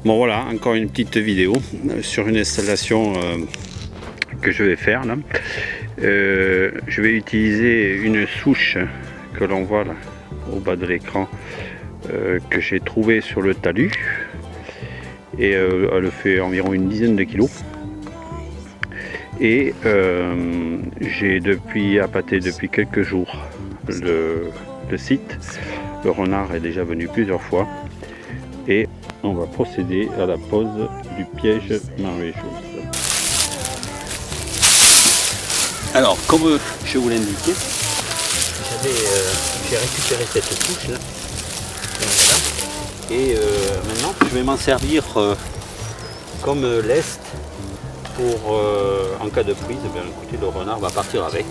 Bon voilà, encore une petite vidéo sur une installation que je vais faire là. Je vais utiliser une souche que l'on voit là au bas de l'écran, que j'ai trouvé sur le talus, et elle fait environ une dizaine de kilos. Et j'ai appâté depuis quelques jours le site. Le renard est déjà venu plusieurs fois et on va procéder à la pose du piège merveilleux. Alors, comme je vous l'indiquais, j'ai récupéré cette touche là, et maintenant je vais m'en servir comme lest pour en cas de prise. Bien, écoutez, le renard va partir avec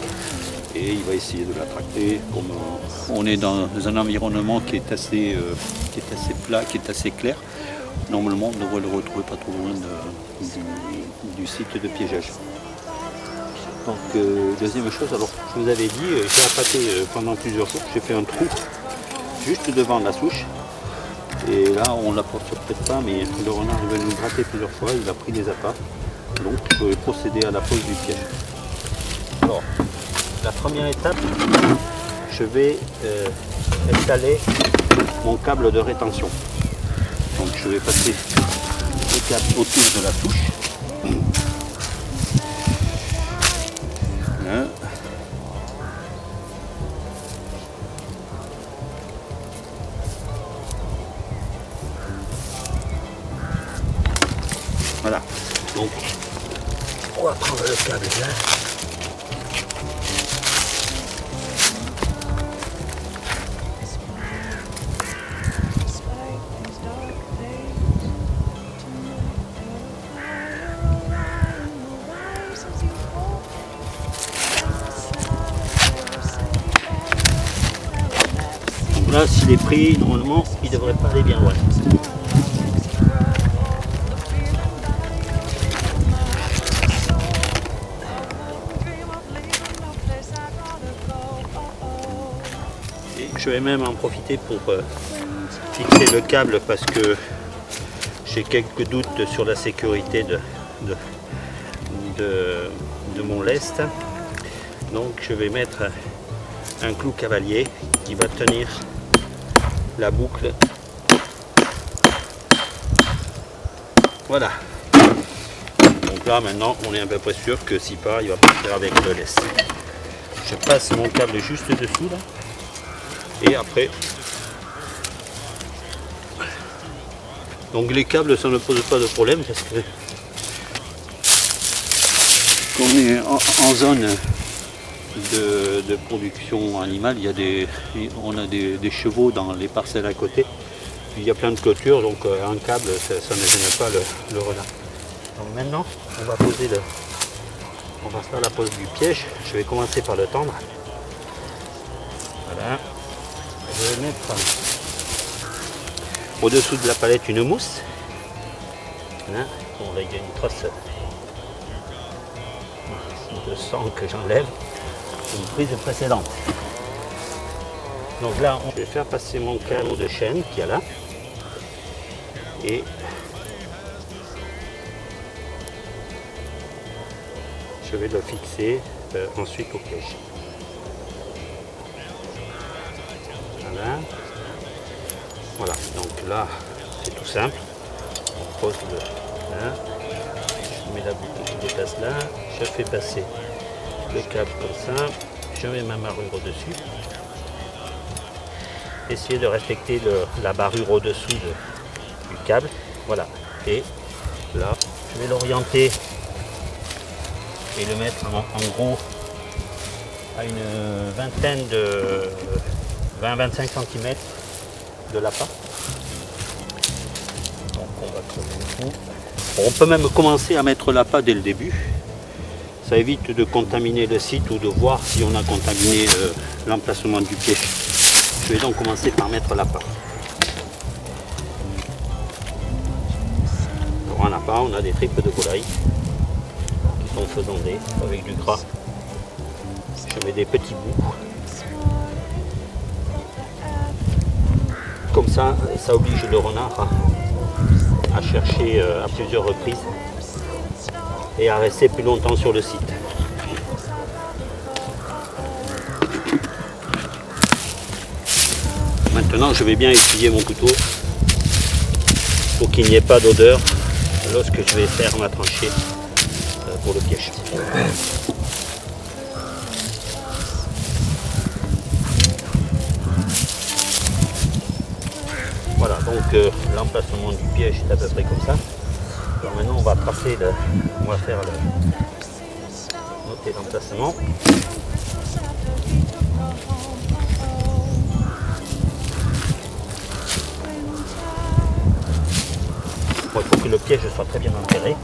et il va essayer de l'attraper. Comme on est dans un environnement qui est assez plat, qui est assez clair, normalement on devrait le retrouver pas trop loin du site de piégeage. Donc deuxième chose, alors je vous avais dit, j'ai appâté pendant plusieurs jours, j'ai fait un trou juste devant la souche, et là on l'apporte peut-être pas, mais le renard est venu gratter plusieurs fois, il a pris des appâts, donc je vais procéder à la pose du piège. Alors la première étape, je vais installer mon câble de rétention. Donc je vais passer le câble autour de la touche. Là. Voilà. Donc on va prendre le câble là. Là, s'il est pris, normalement, il ne devrait pas aller bien loin. Et je vais même en profiter pour fixer le câble parce que j'ai quelques doutes sur la sécurité de mon lest. Donc je vais mettre un clou cavalier qui va tenir la boucle. Voilà. Donc là maintenant on est à peu près sûr que s'il part, il va partir avec le lest. Je passe mon câble juste dessous là. Et après. Donc les câbles, ça ne pose pas de problème parce que quand on est en zone de production animale, on a des chevaux dans les parcelles à côté, il y a plein de clôtures, donc un câble ça ne gêne pas le renard. Donc maintenant on va faire la pose du piège. Je vais commencer par le tendre. Voilà. Je vais mettre au-dessous de la palette une mousse. Voilà. Bon, là il y a une trace de sang que j'enlève. Une prise précédente. Donc là, je vais faire passer mon câble de chaîne qu'il y a là, et je vais le fixer ensuite au piège. Voilà. Voilà. Donc là, c'est tout simple. On pose là. Je mets la boucle qui dépasse là. Je fais passer le câble comme ça, je mets ma barrure au-dessus. Essayez de respecter la barrure au-dessous du câble. Voilà. Et là, je vais l'orienter et le mettre en gros à une vingtaine de 20-25 cm de l'appât. Donc on va creuser le trou. On peut même commencer à mettre l'appât dès le début. Ça évite de contaminer le site ou de voir si on a contaminé l'emplacement du piège. Je vais donc commencer par mettre l'appât. Pour un appât, on a des tripes de volaille qui sont faisandées avec du gras. Je mets des petits bouts. Comme ça, ça oblige le renard à chercher à plusieurs reprises et à rester plus longtemps sur le site. Maintenant, je vais bien essuyer mon couteau pour qu'il n'y ait pas d'odeur lorsque je vais faire ma tranchée pour le piège. Voilà, donc l'emplacement du piège est à peu près comme ça. Alors maintenant, on va tracer on va faire noter l'emplacement. Bon, il faut que le piège soit très bien enterré.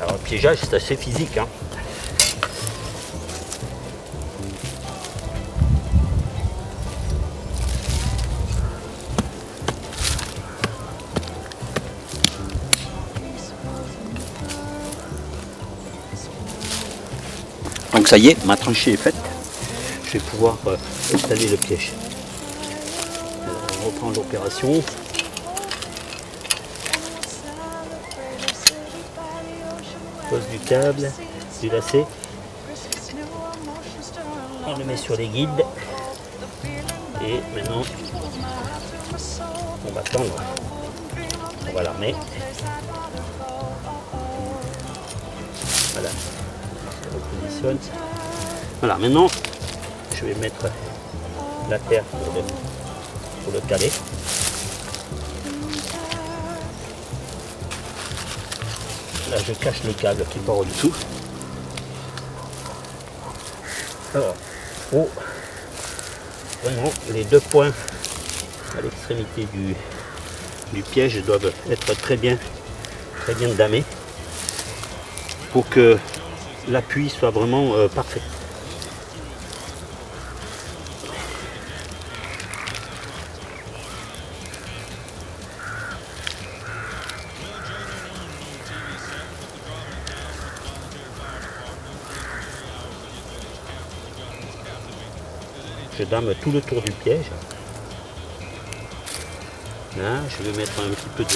Alors le piégeage, c'est assez physique, hein. Donc ça y est, ma tranchée est faite. Je vais pouvoir installer le piège. Alors, on reprend l'opération. Pose du câble, du lacet. On le met sur les guides. Et maintenant, on va tendre. On va l'armer. Voilà. Repositionne. Voilà, maintenant je vais mettre la terre pour le caler. Là je cache le câble qui part au-dessous. Alors, vraiment les deux points à l'extrémité du piège doivent être très bien damés pour que l'appui soit vraiment parfait. Je dame tout le tour du piège. Là, je vais mettre un petit peu de...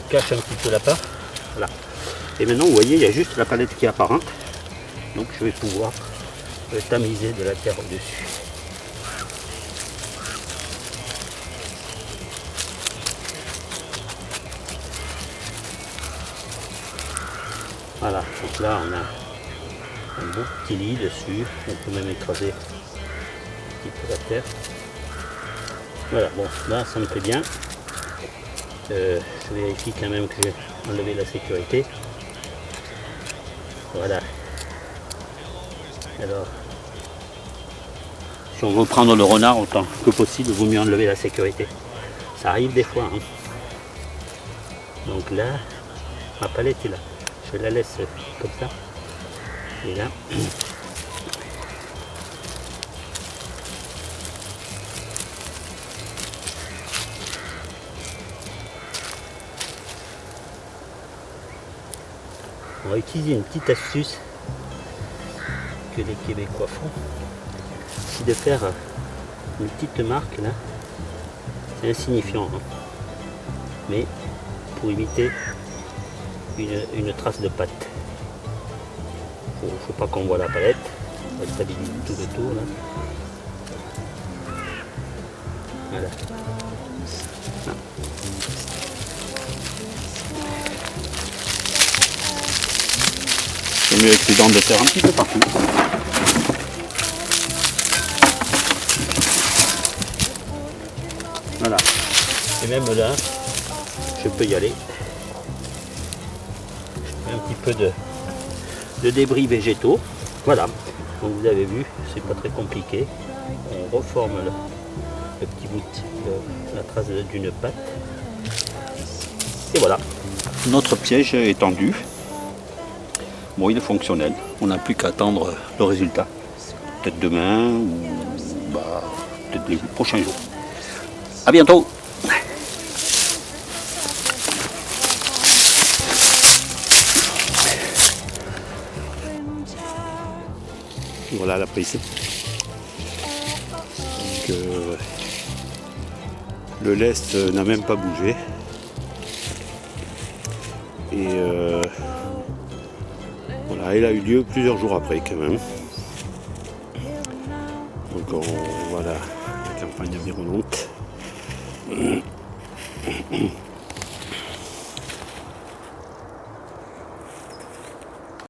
Cache un petit peu la part. Voilà. Et maintenant, vous voyez, il y a juste la palette qui est apparente. Donc, je vais pouvoir tamiser de la terre au-dessus. Voilà. Donc là, on a un beau petit lit dessus. On peut même écraser un petit peu la terre. Voilà. Bon, là, ça me fait bien. Je vérifie quand même que j'ai enlevé la sécurité. Voilà. Alors, si on veut prendre le renard autant que possible, il vaut mieux enlever la sécurité. Ça arrive des fois. Hein. Donc là, ma palette est là. Je la laisse comme ça. Et là. On va utiliser une petite astuce que les Québécois font, c'est de faire une petite marque là, c'est insignifiant, hein, mais pour imiter une trace de pâte. Faut pas qu'on voit la palette, on va stabiliser tout le tour là. Voilà. Ah. Je mets avec les dents de terre un petit peu partout. Voilà. Et même là, je peux y aller. Je mets un petit peu de débris végétaux. Voilà. Donc vous avez vu, c'est pas très compliqué. On reforme le petit bout de la trace d'une patte. Et voilà. Notre piège est tendu. Bon, il est fonctionnel, on n'a plus qu'à attendre le résultat. Peut-être demain ou peut-être les prochains jours. A bientôt. Voilà la prise. Donc, le lest n'a même pas bougé. Et voilà, elle a eu lieu plusieurs jours après quand même. Donc voilà la campagne environnante.